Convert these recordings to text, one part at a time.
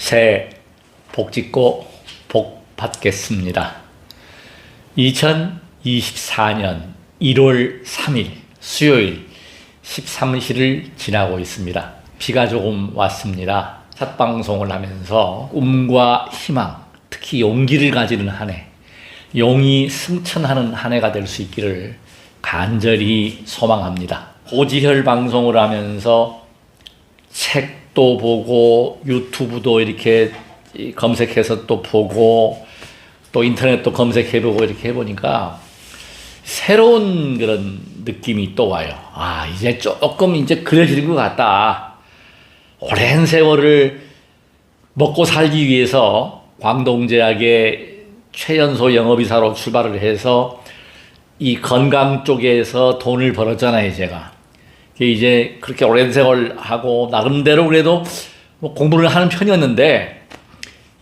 새해 복 짓고 복 받겠습니다. 2024년 1월 3일 수요일 13시를 지나고 있습니다. 비가 조금 왔습니다. 첫 방송을 하면서 꿈과 희망, 특히 용기를 가지는 한 해, 용이 승천하는 한 해가 될 수 있기를 간절히 소망합니다. 고지혈 방송을 하면서 책도 보고 유튜브도 이렇게 검색해서 또 보고 또 인터넷도 검색해보고 이렇게 해보니까 새로운 그런 느낌이 또 와요. 아, 이제 조금 이제 그려지는 것 같다. 오랜 세월을 먹고 살기 위해서 광동제약의 최연소 영업이사로 출발을 해서 이 건강 쪽에서 돈을 벌었잖아요, 제가. 이제 그렇게 오랜 세월 하고 나름대로 그래도 뭐 공부를 하는 편이었는데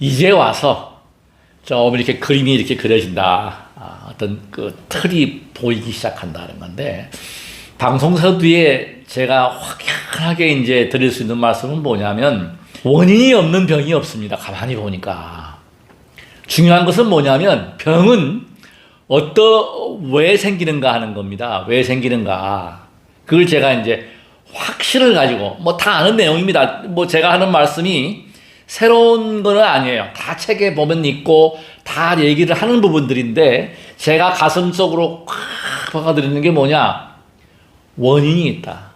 이제 와서 좀 이렇게 그림이 이렇게 그려진다. 어떤 그 틀이 보이기 시작한다는 건데, 방송서 뒤에 제가 확연하게 이제 드릴 수 있는 말씀은 뭐냐면, 원인이 없는 병이 없습니다. 가만히 보니까. 중요한 것은 뭐냐면, 병은 왜 생기는가 하는 겁니다. 왜 생기는가. 그걸 제가 이제 확신을 가지고, 뭐 다 아는 내용입니다. 뭐 제가 하는 말씀이 새로운 거는 아니에요. 다 책에 보면 있고, 다 얘기를 하는 부분들인데, 제가 가슴속으로 콱 박아드리는 게 뭐냐? 원인이 있다.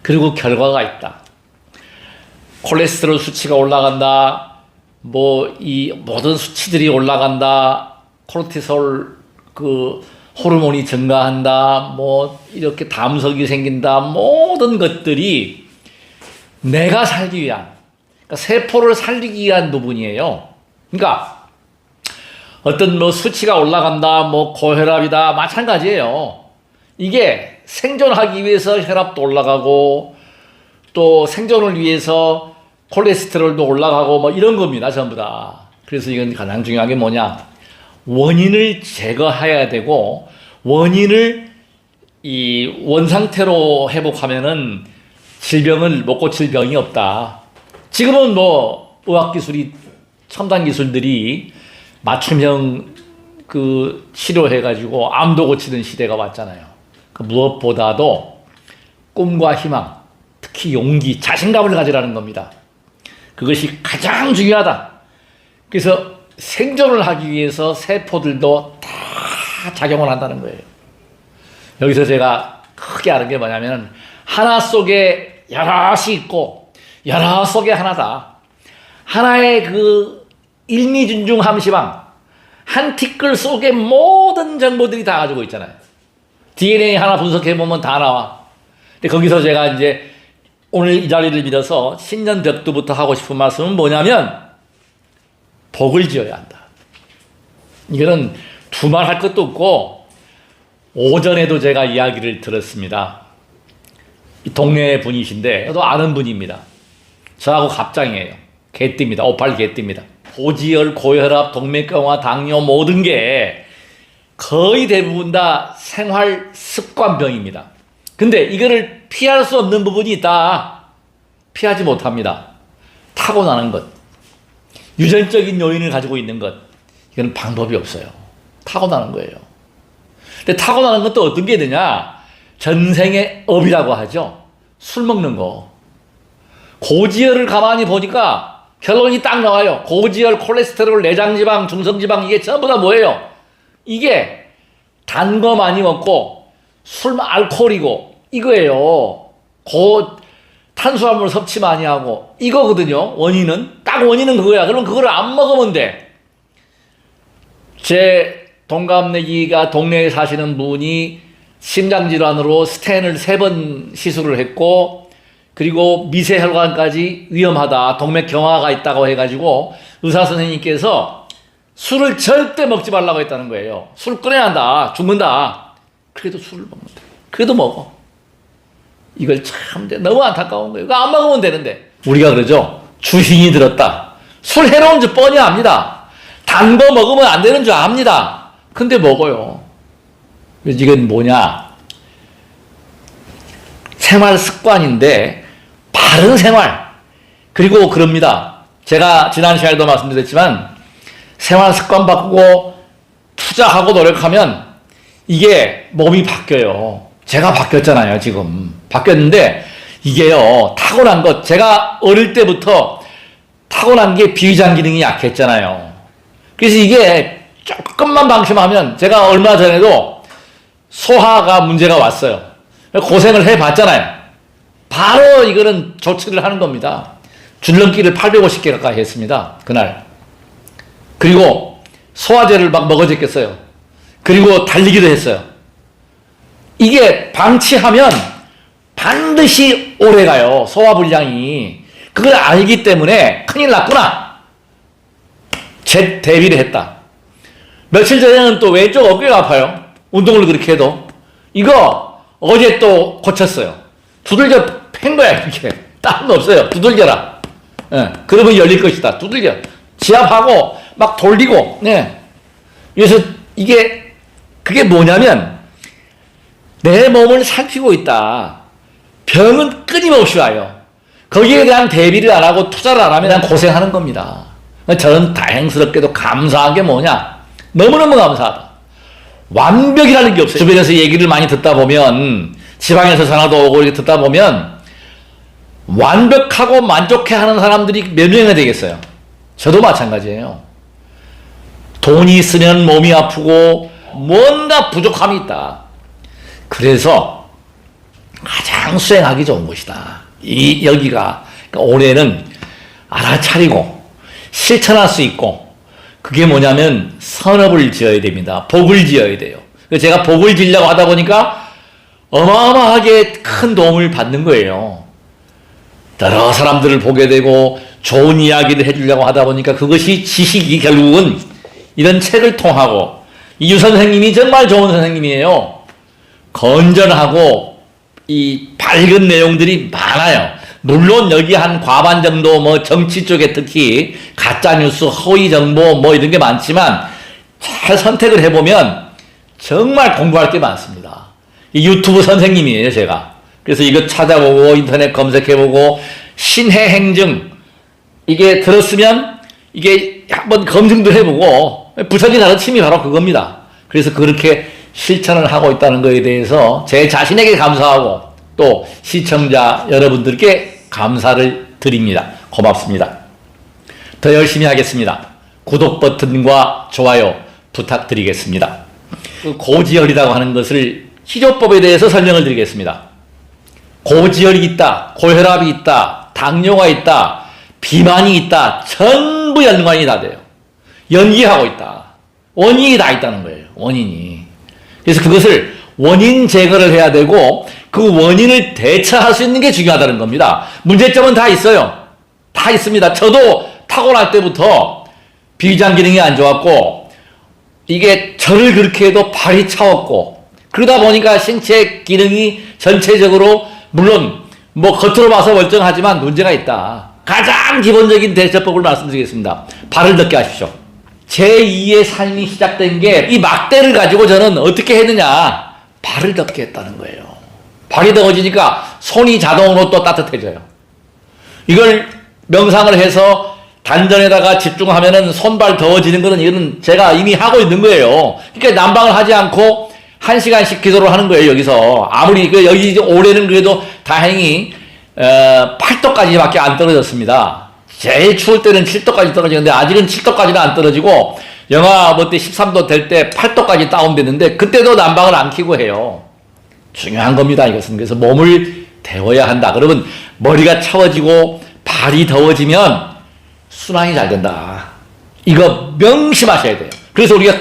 그리고 결과가 있다. 콜레스테롤 수치가 올라간다. 뭐, 이 모든 수치들이 올라간다. 코르티솔 호르몬이 증가한다. 뭐, 이렇게 담석이 생긴다. 모든 것들이 내가 살기 위한, 그러니까 세포를 살리기 위한 부분이에요. 그러니까, 어떤 뭐 수치가 올라간다, 뭐 고혈압이다, 마찬가지예요. 이게 생존하기 위해서 혈압도 올라가고, 또 생존을 위해서 콜레스테롤도 올라가고, 뭐 이런 겁니다, 전부 다. 그래서 이건 가장 중요한 게 뭐냐? 원인을 제거해야 되고, 원인을 이 원상태로 회복하면은 질병을 못 고칠 병이 없다. 지금은 뭐 의학기술이, 첨단 기술들이 맞춤형 치료해가지고 암도 고치는 시대가 왔잖아요. 무엇보다도 꿈과 희망, 특히 용기, 자신감을 가지라는 겁니다. 그것이 가장 중요하다. 그래서 생존을 하기 위해서 세포들도 다 작용을 한다는 거예요. 여기서 제가 크게 아는 게 뭐냐면, 하나 속에 여럿이 있고 여럿 속에 하나다. 하나의 일미준중함시방, 한 티끌 속에 모든 정보들이 다 가지고 있잖아요. DNA 하나 분석해보면 다 나와. 근데 거기서 제가 이제 오늘 이 자리를 빌어서 신년 벽두부터 하고 싶은 말씀은 뭐냐면, 복을 지어야 한다. 이거는 두말할 것도 없고, 오전에도 제가 이야기를 들었습니다. 이 동네 분이신데, 저도 아는 분입니다. 저하고 갑장이에요. 개띠입니다. 58 개띠입니다. 고지혈, 고혈압, 동맥경화, 당뇨 모든 게 거의 대부분 다 생활 습관병입니다. 근데 이거를 피할 수 없는 부분이 있다. 피하지 못합니다. 타고나는 것, 유전적인 요인을 가지고 있는 것, 이건 방법이 없어요. 타고나는 거예요. 근데 타고나는 것도 어떤 게 되냐? 전생의 업이라고 하죠. 술 먹는 거. 고지혈을 가만히 보니까 결론이 딱 나와요. 고지혈, 콜레스테롤, 내장지방, 중성지방, 이게 전부 다 뭐예요? 이게 단 거 많이 먹고 술, 알코올이고 이거예요. 탄수화물 섭취 많이 하고 이거거든요. 원인은 그거야. 그러면 그거를 안 먹으면 돼. 제 동갑내기가 동네에 사시는 분이 심장질환으로 스텐을 3번 시술을 했고, 그리고 미세혈관까지 위험하다, 동맥경화가 있다고 해가지고 의사 선생님께서 술을 절대 먹지 말라고 했다는 거예요. 술 끊어야 한다, 죽는다. 그래도 술을 먹는다. 그래도 먹어. 이걸 참 너무 안타까운 거예요. 안 먹으면 되는데. 우리가 그러죠. 주hin이 들었다. 술 해로운 줄 뻔히 압니다. 단 거 먹으면 안 되는 줄 압니다. 근데 먹어요. 이건 뭐냐? 생활 습관인데, 바른 생활. 그리고 그럽니다. 제가 지난 시간에도 말씀드렸지만 생활 습관 바꾸고 투자하고 노력하면 이게 몸이 바뀌어요. 제가 바뀌었잖아요, 지금. 바뀌었는데 이게요, 타고난 것. 제가 어릴 때부터 타고난 게 비위장 기능이 약했잖아요. 그래서 이게 조금만 방심하면 제가 얼마 전에도 소화가 문제가 왔어요. 고생을 해봤잖아요. 바로 이거는 조치를 하는 겁니다. 줄넘기를 850개 가까이 했습니다. 그날. 그리고 소화제를 막 먹어줬겠어요. 그리고 달리기도 했어요. 이게 방치하면 반드시 오래가요. 소화불량이. 그걸 알기 때문에 큰일 났구나. 대비를 했다. 며칠 전에는 또 왼쪽 어깨가 아파요. 운동을 그렇게 해도. 이거 어제 또 고쳤어요. 두들겨 팬 거야, 이렇게. 다른 거 없어요. 두들겨라. 예, 그러면 열릴 것이다. 두들겨. 지압하고 막 돌리고. 네. 그래서 그게 뭐냐면 내 몸을 살피고 있다. 병은 끊임없이 와요. 거기에 대한 대비를 안 하고 투자를 안 하면 그냥 고생하는 겁니다. 저는 다행스럽게도 감사한 게 뭐냐? 너무너무 감사하다. 완벽이라는 게 없어요. 주변에서 얘기를 많이 듣다 보면, 지방에서 전화도 오고 이렇게 듣다 보면 완벽하고 만족해하는 사람들이 몇 명이나 되겠어요. 저도 마찬가지예요. 돈이 있으면 몸이 아프고 뭔가 부족함이 있다. 그래서 가장 수행하기 좋은 곳이다. 여기가 올해는 알아차리고 실천할 수 있고, 그게 뭐냐면 선업을 지어야 됩니다. 복을 지어야 돼요. 제가 복을 지으려고 하다 보니까 어마어마하게 큰 도움을 받는 거예요. 여러 사람들을 보게 되고 좋은 이야기를 해주려고 하다 보니까 그것이 지식이 결국은 이런 책을 통하고, 이유 선생님이 정말 좋은 선생님이에요. 건전하고 이 밝은 내용들이 많아요. 물론 여기 한 과반 정도 뭐 정치 쪽에 특히 가짜뉴스, 허위 정보 뭐 이런 게 많지만 잘 선택을 해보면 정말 공부할 게 많습니다. 이 유튜브 선생님이에요, 제가. 그래서 이거 찾아보고 인터넷 검색해보고 신해 행증 이게 들었으면 이게 한번 검증도 해보고 부서진 가르침이 바로 그겁니다. 그래서 그렇게 실천을 하고 있다는 것에 대해서 제 자신에게 감사하고 또 시청자 여러분들께 감사를 드립니다. 고맙습니다. 더 열심히 하겠습니다. 구독 버튼과 좋아요 부탁드리겠습니다. 고지혈이라고 하는 것을 치료법에 대해서 설명을 드리겠습니다. 고지혈이 있다, 고혈압이 있다, 당뇨가 있다, 비만이 있다, 전부 연관이 다 돼요. 연기하고 있다. 원인이 다 있다는 거예요. 원인이. 그래서 그것을 원인 제거를 해야 되고 그 원인을 대처할 수 있는 게 중요하다는 겁니다. 문제점은 다 있어요. 다 있습니다. 저도 타고날 때부터 비위장 기능이 안 좋았고 이게 저를 그렇게 해도 발이 차웠고 그러다 보니까 신체 기능이 전체적으로 물론 뭐 겉으로 봐서 멀쩡하지만 문제가 있다. 가장 기본적인 대처법을 말씀드리겠습니다. 발을 덮게 하십시오. 제2의 삶이 시작된 게 이 막대를 가지고 저는 어떻게 했느냐. 발을 덮게 했다는 거예요. 발이 더워지니까 손이 자동으로 또 따뜻해져요. 이걸 명상을 해서 단전에다가 집중하면은 손발 더워지는 거는 이거는 제가 이미 하고 있는 거예요. 그러니까 난방을 하지 않고 1시간씩 기도를 하는 거예요, 여기서. 아무리, 여기 올해는 그래도 다행히, 8도까지밖에 안 떨어졌습니다. 제일 추울 때는 7도까지 떨어지는데 아직은 7도까지는 안 떨어지고 영하 뭐 때 13도 될 때 8도까지 다운됐는데 그때도 난방을 안 켜고 해요. 중요한 겁니다, 이것은. 그래서 몸을 데워야 한다. 그러면 머리가 차워지고 발이 더워지면 순환이 잘 된다. 이거 명심하셔야 돼요. 그래서 우리가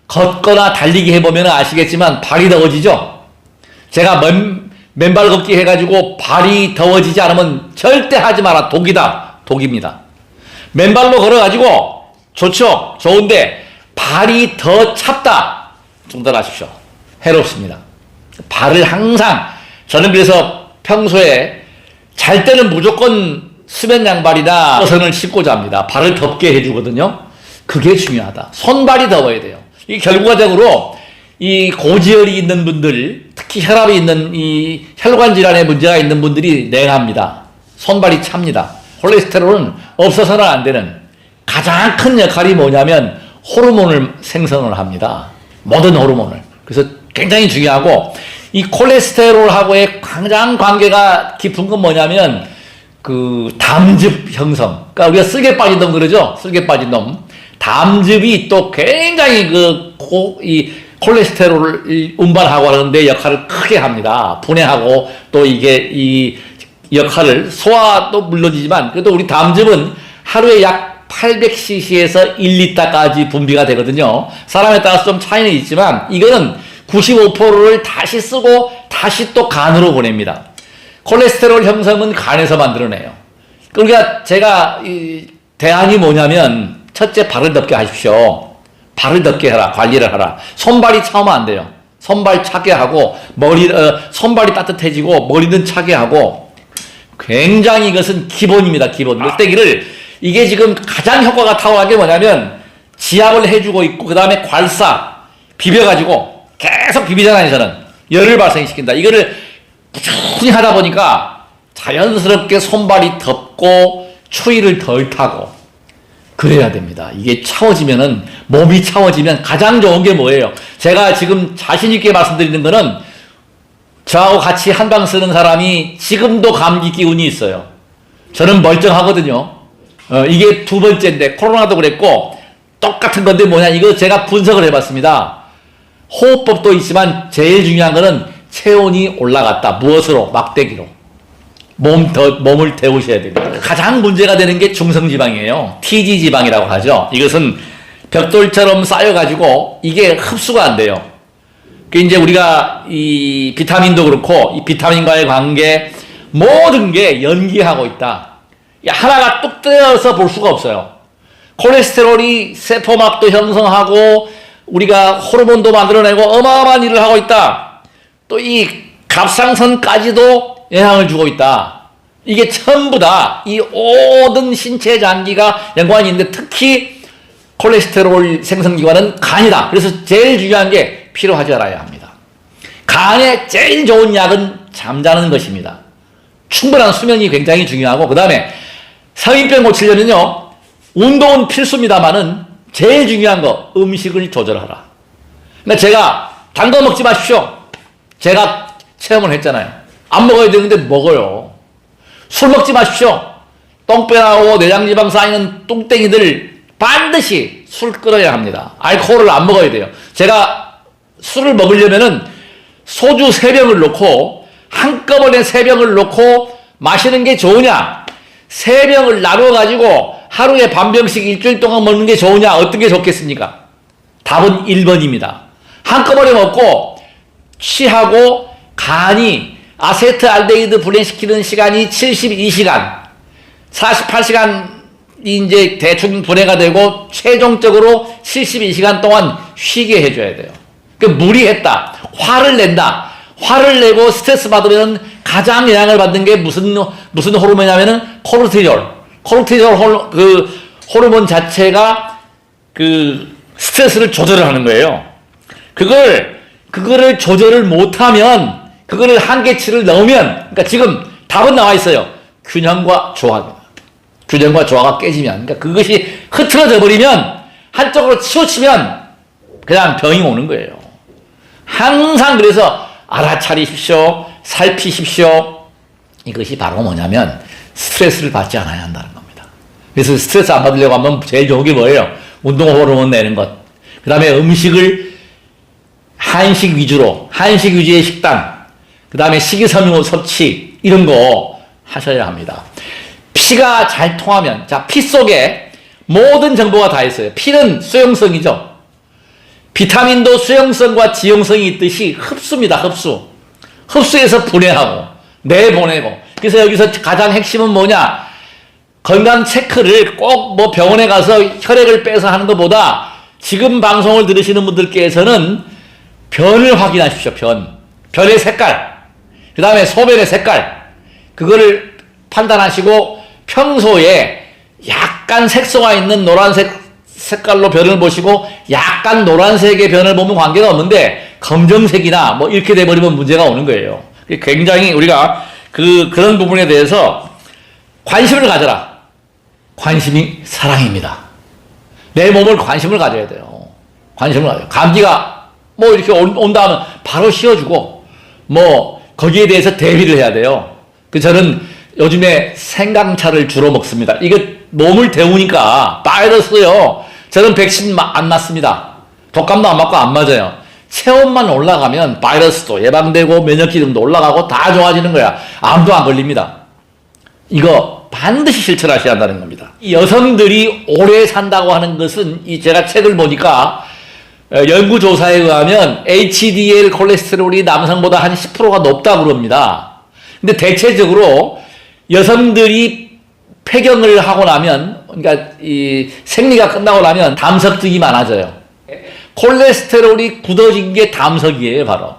걷거나 달리기 해보면 아시겠지만 발이 더워지죠? 제가 맨발 걷기 해가지고 발이 더워지지 않으면 절대 하지 마라. 독이다. 독입니다. 맨발로 걸어가지고 좋죠? 좋은데 발이 더 찹다. 중단하십시오. 해롭습니다. 발을 항상 저는 그래서 평소에 잘 때는 무조건 수면 양발이나 버선을 신고 잡니다. 발을 덥게 해주거든요. 그게 중요하다. 손발이 더워야 돼요. 이 결과적으로 이 고지혈이 있는 분들, 특히 혈압이 있는 이 혈관 질환에 문제가 있는 분들이 냉합니다. 손발이 찹니다. 콜레스테롤은 없어서는 안 되는 가장 큰 역할이 뭐냐면 호르몬을 생성을 합니다. 모든 호르몬을. 그래서 굉장히 중요하고 이 콜레스테롤하고의 가장 관계가 깊은 건 뭐냐면 그 담즙 형성. 그러니까 우리가 쓸개 빠진 놈 그러죠? 쓸개 빠진 놈. 담즙이 또 굉장히 이 콜레스테롤을 운반하고 하는데 역할을 크게 합니다. 분해하고 또 이게 이 역할을 소화도 물론이지만 그래도 우리 담즙은 하루에 약 800cc에서 1리터까지 분비가 되거든요. 사람에 따라서 좀 차이는 있지만 이거는 95%를 다시 쓰고 다시 또 간으로 보냅니다. 콜레스테롤 형성은 간에서 만들어내요. 그러니까 제가 이 대안이 뭐냐면 첫째 발을 덥게 하십시오. 발을 덥게 해라. 관리를 하라. 손발이 차면 안 돼요. 손발 차게 하고 손발이 따뜻해지고 머리는 차게 하고 굉장히 이것은 기본입니다. 기본. 멧돼지를 이게 지금 가장 효과가 탁월한 게 뭐냐면 지압을 해주고 있고 그 다음에 괄사 비벼가지고 계속 비비잖아요. 저는 열을 발생시킨다. 이거를 꾸준히 하다 보니까 자연스럽게 손발이 덥고 추위를 덜 타고 그래야 됩니다. 이게 차워지면은 몸이 차워지면 가장 좋은 게 뭐예요? 제가 지금 자신 있게 말씀드리는 거는 저하고 같이 한방 쓰는 사람이 지금도 감기 기운이 있어요. 저는 멀쩡하거든요. 이게 두 번째인데 코로나도 그랬고 똑같은 건데 뭐냐 이거 제가 분석을 해봤습니다. 호흡법도 있지만 제일 중요한 거는 체온이 올라갔다. 무엇으로? 막대기로. 몸을 데우셔야 됩니다. 가장 문제가 되는 게 중성지방이에요. TG지방이라고 하죠. 이것은 벽돌처럼 쌓여가지고 이게 흡수가 안 돼요. 이제 우리가 이 비타민도 그렇고 이 비타민과의 관계 모든 게 연기하고 있다. 하나가 뚝 떼어서 볼 수가 없어요. 콜레스테롤이 세포막도 형성하고 우리가 호르몬도 만들어내고 어마어마한 일을 하고 있다. 또 이 갑상선까지도 영향을 주고 있다. 이게 전부 다 이 모든 신체 장기가 연관이 있는데 특히 콜레스테롤 생성기관은 간이다. 그래서 제일 중요한 게 필요하지 않아야 합니다. 간에 제일 좋은 약은 잠자는 것입니다. 충분한 수면이 굉장히 중요하고 그 다음에 성인병 고치려면요 운동은 필수입니다만은 제일 중요한 거 음식을 조절하라. 근데 제가 단 거 먹지 마십시오. 제가 체험을 했잖아요. 안 먹어야 되는데 먹어요. 술 먹지 마십시오. 똥배나고 내장지방 쌓이는 똥땡이들 반드시 술 끊어야 합니다. 알코올을 안 먹어야 돼요. 제가 술을 먹으려면은 소주 3병을 놓고 한꺼번에 3병을 놓고 마시는 게 좋으냐 3병을 나눠 가지고 하루에 반병씩 일주일 동안 먹는 게 좋으냐 어떤 게 좋겠습니까? 답은 1번입니다. 한꺼번에 먹고 취하고 간이 아세트알데히드 분해시키는 시간이 72시간, 48시간이 이제 대충 분해가 되고 최종적으로 72시간 동안 쉬게 해줘야 돼요. 그 무리했다, 화를 낸다. 화를 내고 스트레스 받으면 가장 영향을 받는 게 무슨 호르몬이냐면은 코르티졸. 코르티졸 그 호르몬 자체가 그 스트레스를 조절을 하는 거예요. 그거를 조절을 못하면 그거를 한계치를 넘으면 그러니까 지금 답은 나와 있어요. 균형과 조화입니다. 균형과 조화가 깨지면 그러니까 그것이 흐트러져 버리면 한쪽으로 치우치면 그냥 병이 오는 거예요. 항상 그래서 알아차리십시오. 살피십시오. 이것이 바로 뭐냐면 스트레스를 받지 않아야 한다는 겁니다. 그래서 스트레스 안 받으려고 하면 제일 좋은 게 뭐예요? 운동 호르몬 내는 것. 그 다음에 음식을 한식 위주의 식단. 그 다음에 식이섬유 섭취 이런 거 하셔야 합니다. 피가 잘 통하면 자, 피 속에 모든 정보가 다 있어요. 피는 수용성이죠. 비타민도 수용성과 지용성이 있듯이 흡수입니다. 흡수해서 분해하고 내보내고 그래서 여기서 가장 핵심은 뭐냐 건강 체크를 꼭 뭐 병원에 가서 혈액을 빼서 하는 것보다 지금 방송을 들으시는 분들께서는 변을 확인하십시오. 변의 색깔 그 다음에 소변의 색깔 그거를 판단하시고 평소에 약간 색소가 있는 노란색 색깔로 변을 보시고 약간 노란색의 변을 보면 관계가 없는데 검정색이나 뭐 이렇게 돼버리면 문제가 오는 거예요. 굉장히 우리가 그런 부분에 대해서 관심을 가져라. 관심이 사랑입니다. 내 몸을 관심을 가져야 돼요. 관심을 가져요. 감기가 뭐 이렇게 온다 하면 바로 씌워주고, 뭐, 거기에 대해서 대비를 해야 돼요. 저는 요즘에 생강차를 주로 먹습니다. 이거 몸을 데우니까 바이러스요. 저는 백신 안 맞습니다. 독감도 안 맞고 안 맞아요. 체온만 올라가면 바이러스도 예방되고 면역 기능도 올라가고 다 좋아지는 거야. 암도 안 걸립니다. 이거 반드시 실천하셔야 한다는 겁니다. 여성들이 오래 산다고 하는 것은 제가 책을 보니까 연구조사에 의하면 HDL 콜레스테롤이 남성보다 한 10%가 높다고 그럽니다. 근데 대체적으로 여성들이 폐경을 하고 나면, 그러니까 이 생리가 끝나고 나면 담석증이 많아져요. 콜레스테롤이 굳어진 게 담석이에요, 바로.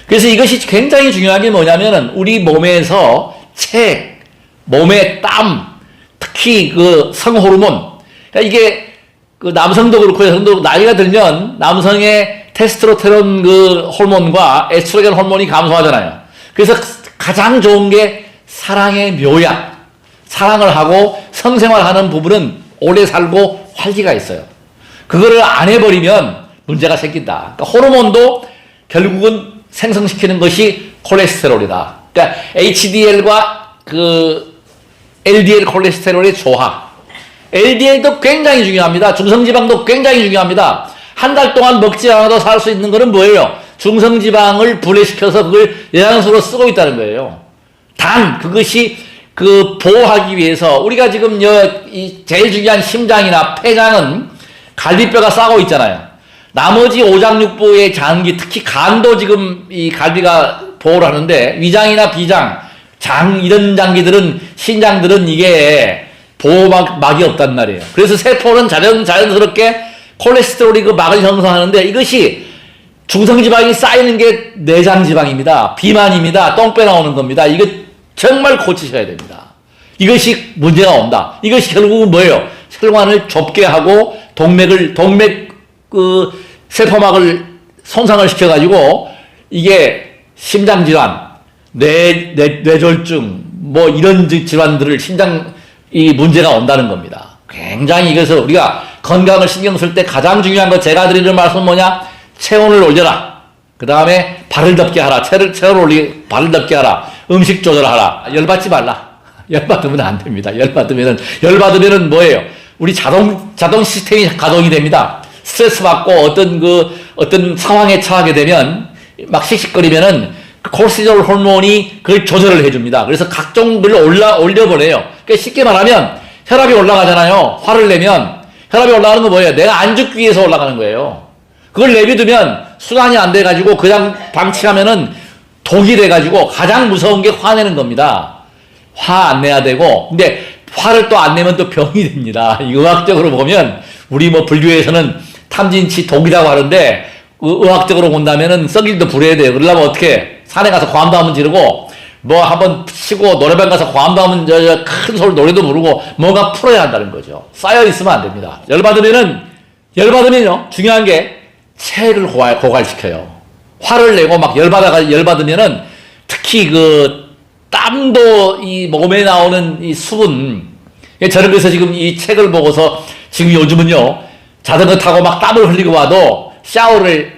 그래서 이것이 굉장히 중요한 게 뭐냐면은 우리 몸에서 책, 몸의 땀, 특히 그 성호르몬. 그러니까 이게 그 남성도 그렇고 여성도 나이가 들면 남성의 테스토스테론 그 호르몬과 에스트로겐 호르몬이 감소하잖아요. 그래서 가장 좋은 게 사랑의 묘약. 사랑을 하고 성생활하는 부분은 오래 살고 활기가 있어요. 그거를 안 해버리면 문제가 생긴다. 그러니까 호르몬도 결국은 생성시키는 것이 콜레스테롤이다. 그러니까 HDL과 그 LDL 콜레스테롤의 조화. LDL도 굉장히 중요합니다. 중성지방도 굉장히 중요합니다. 한 달 동안 먹지 않아도 살 수 있는 거는 뭐예요? 중성지방을 분해시켜서 그걸 영양소로 쓰고 있다는 거예요. 단, 그것이 그 보호하기 위해서 우리가 지금 이 제일 중요한 심장이나 폐장은 갈비뼈가 싸고 있잖아요. 나머지 오장육부의 장기, 특히 간도 지금 이 갈비가 보호를 하는데 위장이나 비장, 장 이런 장기들은 신장들은 이게 보호막이 없단 말이에요. 그래서 세포는 자연스럽게 콜레스테롤이 그 막을 형성하는데 이것이 중성지방이 쌓이는 게 내장지방입니다. 비만입니다. 똥 빼 나오는 겁니다. 이거 정말 고치셔야 됩니다. 이것이 문제가 온다. 이것이 결국은 뭐예요? 혈관을 좁게 하고 동맥 그 세포막을 손상을 시켜가지고 이게 심장질환, 뇌졸중, 뭐 이런 질환들을 이 문제가 온다는 겁니다. 굉장히 이것을 우리가 건강을 신경 쓸 때 가장 중요한 거 제가 드리는 말씀은 뭐냐? 체온을 올려라. 그 다음에 발을 덥게 하라. 발을 덥게 하라. 음식 조절하라. 열받지 말라. 열받으면 안 됩니다. 열받으면은 뭐예요? 우리 자동 시스템이 가동이 됩니다. 스트레스 받고 어떤 상황에 처하게 되면 막 씩씩거리면은 콜레스테롤 호르몬이 그걸 조절을 해줍니다. 그래서 각종 걸 올려보내요. 그러니까 쉽게 말하면 혈압이 올라가잖아요. 화를 내면 혈압이 올라가는 건 뭐예요? 내가 안 죽기 위해서 올라가는 거예요. 그걸 내비두면 순환이 안 돼가지고 그냥 방치하면은 독이 돼가지고 가장 무서운 게 화내는 겁니다. 화 안 내야 되고, 근데 화를 또 안 내면 또 병이 됩니다. 의학적으로 보면 우리 뭐 불교에서는 탐진치 독이라고 하는데 의학적으로 본다면은 썩일도 부려야 돼요. 그러려면 어떻게 산에 가서 과음도 한번 지르고 뭐 한번 치고 노래방 가서 과음도 한번 큰 소리 노래도 부르고 뭔가 풀어야 한다는 거죠. 쌓여 있으면 안 됩니다. 열받으면요 중요한 게 체를 고갈시켜요. 화를 내고 막 열받으면은 특히 그 땀도 이 몸에 나오는 이 수분. 저는 그래서 지금 이 책을 보고서 지금 요즘은요 자전거 타고 막 땀을 흘리고 와도 샤워를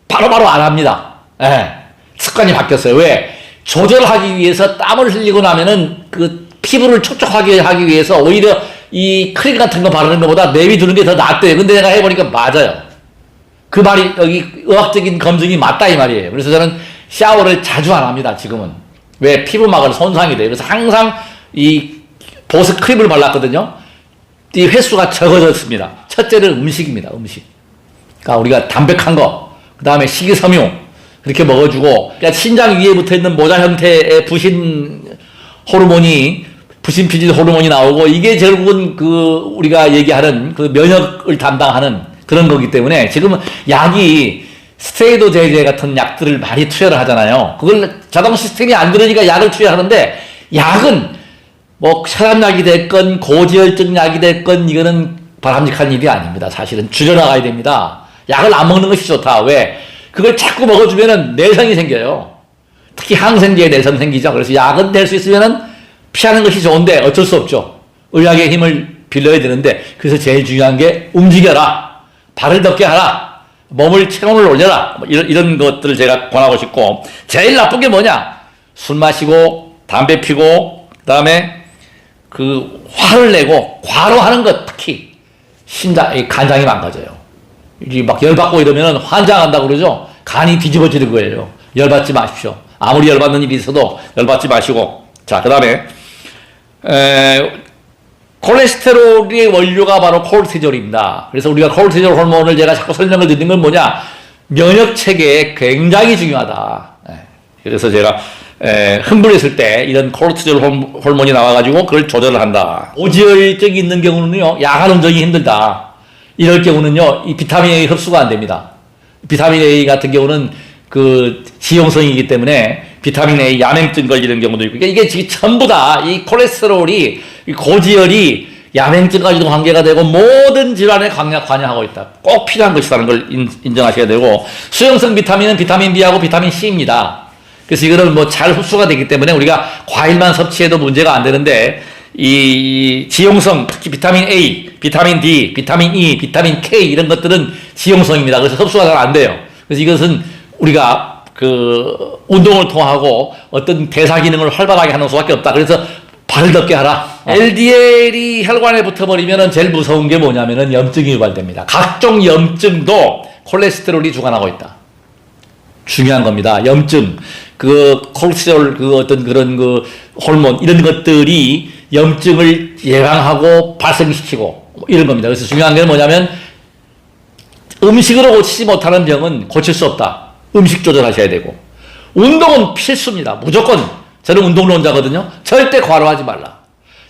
바로바로 안 합니다. 예. 습관이 바뀌었어요. 왜? 조절하기 위해서 땀을 흘리고 나면은 그 피부를 촉촉하게 하기 위해서 오히려 이 크림 같은 거 바르는 것보다 내비두는 게 더 낫대요. 근데 내가 해보니까 맞아요. 그 말이 여기 의학적인 검증이 맞다 이 말이에요. 그래서 저는 샤워를 자주 안 합니다. 지금은. 왜? 피부막을 손상이 돼요. 그래서 항상 이 보습 크림을 발랐거든요. 이 횟수가 적어졌습니다. 첫째는 음식입니다. 음식. 그러니까 우리가 담백한 거, 그 다음에 식이섬유 그렇게 먹어주고, 그러니까 신장 위에 붙어있는 모자 형태의 부신 피질 호르몬이 나오고, 이게 결국은 그 우리가 얘기하는 그 면역을 담당하는 그런 거기 때문에 지금 약이 스테로이드 제제 같은 약들을 많이 투여를 하잖아요. 그걸 자동 시스템이 안 들으니까 약을 투여하는데, 약은 뭐 혈압약이 됐건 고지혈증 약이 됐건 이거는 바람직한 일이 아닙니다. 사실은 줄여나가야 됩니다. 약을 안 먹는 것이 좋다. 왜? 그걸 자꾸 먹어주면은 내성이 생겨요. 특히 항생제에 내성 생기죠. 그래서 약은 될 수 있으면은 피하는 것이 좋은데 어쩔 수 없죠. 의학의 힘을 빌려야 되는데, 그래서 제일 중요한 게 움직여라, 발을 덮게 하라, 몸을 체온을 올려라, 뭐 이런 것들을 제가 권하고 싶고, 제일 나쁜 게 뭐냐? 술 마시고 담배 피고 그다음에 그 화를 내고 과로하는 것, 특히 간장이 망가져요. 이게 막 열받고 이러면 환장한다고 그러죠. 간이 뒤집어지는 거예요. 열받지 마십시오. 아무리 열받는 일이 있어도 열받지 마시고. 자, 그 다음에 콜레스테롤의 원료가 바로 콜티졸입니다. 그래서 우리가 콜티졸 호르몬을 제가 자꾸 설명을 드리는 건 뭐냐? 면역 체계에 굉장히 중요하다. 그래서 제가 흥분했을 때 이런 콜티졸 호르몬이 나와가지고 그걸 조절을 한다. 고지혈증이 있는 경우는요, 야간 운전이 힘들다. 이럴 경우는요, 이 비타민 A 흡수가 안 됩니다. 비타민 A 같은 경우는 그 지용성이기 때문에 비타민 A 야맹증 걸리는 경우도 있고, 이게 지금 전부 다 이 콜레스테롤이, 이 고지혈이 야맹증까지도 관계가 되고 모든 질환에 관여하고 있다. 꼭 필요한 것이라는 걸 인정하셔야 되고, 수용성 비타민은 비타민 B하고 비타민 C입니다. 그래서 이거는 뭐 잘 흡수가 되기 때문에 우리가 과일만 섭취해도 문제가 안 되는데, 이 지용성, 특히 비타민 A, 비타민 D, 비타민 E, 비타민 K 이런 것들은 지용성입니다. 그래서 흡수가 잘 안 돼요. 그래서 이것은 우리가 그 운동을 통하고 어떤 대사 기능을 활발하게 하는 수밖에 없다. 그래서 발을 덮게 하라. LDL이 혈관에 붙어버리면 제일 무서운 게 뭐냐면은 염증이 유발됩니다. 각종 염증도 콜레스테롤이 주관하고 있다. 중요한 겁니다. 염증, 그 콜레스테롤, 그 어떤 그런 그 호르몬 이런 것들이 염증을 예방하고 발생시키고 이런 겁니다. 그래서 중요한 게 뭐냐면 음식으로 고치지 못하는 병은 고칠 수 없다. 음식 조절하셔야 되고, 운동은 필수입니다. 무조건. 저는 운동론자거든요. 절대 과로하지 말라.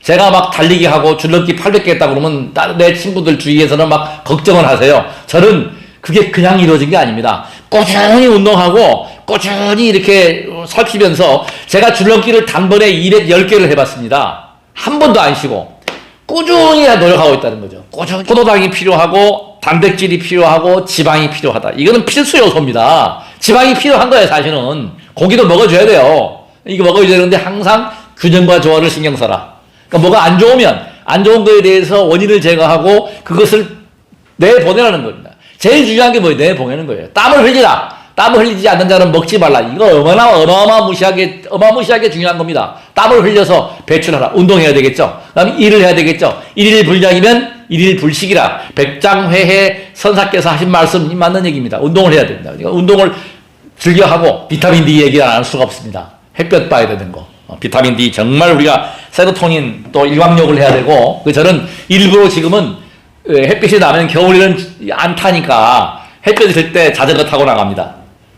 제가 막 달리기 하고 줄넘기 800개 했다 그러면 내 친구들 주위에서는 막 걱정을 하세요. 저는 그게 그냥 이루어진 게 아닙니다. 꾸준히 운동하고 꾸준히 이렇게 살피면서 제가 줄넘기를 단번에 210개를 해봤습니다. 한 번도 안 쉬고 꾸준히 노력하고 있다는 거죠. 꾸준히 포도당이 필요하고 단백질이 필요하고 지방이 필요하다. 이거는 필수 요소입니다. 지방이 필요한 거예요. 사실은 고기도 먹어줘야 돼요. 이거 먹어야 되는데 항상 균형과 조화를 신경 써라. 그러니까 뭐가 안 좋으면 안 좋은 거에 대해서 원인을 제거하고 그것을 내보내라는 겁니다. 제일 중요한 게 뭐예요? 내보내는 거예요. 땀을 흘리라. 땀을 흘리지 않는 자는 먹지 말라. 이거 어마무시하게 중요한 겁니다. 땀을 흘려서 배출하라. 운동해야 되겠죠. 그다음에 일을 해야 되겠죠. 일일 불량이면 일일 불식이라. 백장회해 선사께서 하신 말씀이 맞는 얘기입니다. 운동을 해야 됩니다. 그러니까 운동을 즐겨하고 비타민 D 얘기를 안 할 수가 없습니다. 햇볕 봐야 되는 거. 비타민 D 정말 우리가 세로토닌 또 일광욕을 해야 되고, 저는 일부러 지금은 햇빛이 나면 겨울에는 안 타니까 햇볕 있을 때 자전거 타고 나갑니다.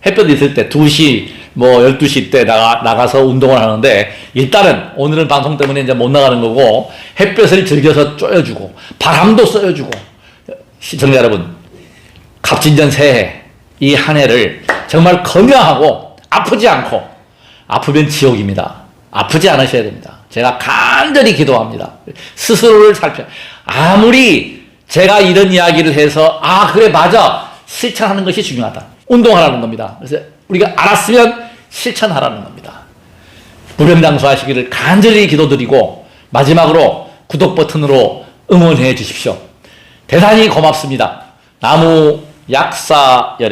햇볕 있을 때 2시, 뭐 12시 때 나가서 운동을 하는데, 일단은 오늘은 방송 때문에 이제 못 나가는 거고, 햇볕을 즐겨서 쬐어주고, 바람도 쐬어주고, 시청자 여러분, 갑진년 새해, 이 한 해를 정말 건강하고 아프지 않고, 아프면 지옥입니다. 아프지 않으셔야 됩니다. 제가 간절히 기도합니다. 스스로를 아무리 제가 이런 이야기를 해서, 그래, 맞아. 실천하는 것이 중요하다. 운동하라는 겁니다. 그래서 우리가 알았으면 실천하라는 겁니다. 무병장수하시기를 간절히 기도드리고, 마지막으로 구독 버튼으로 응원해 주십시오. 대단히 고맙습니다. 나무 약사 여러분.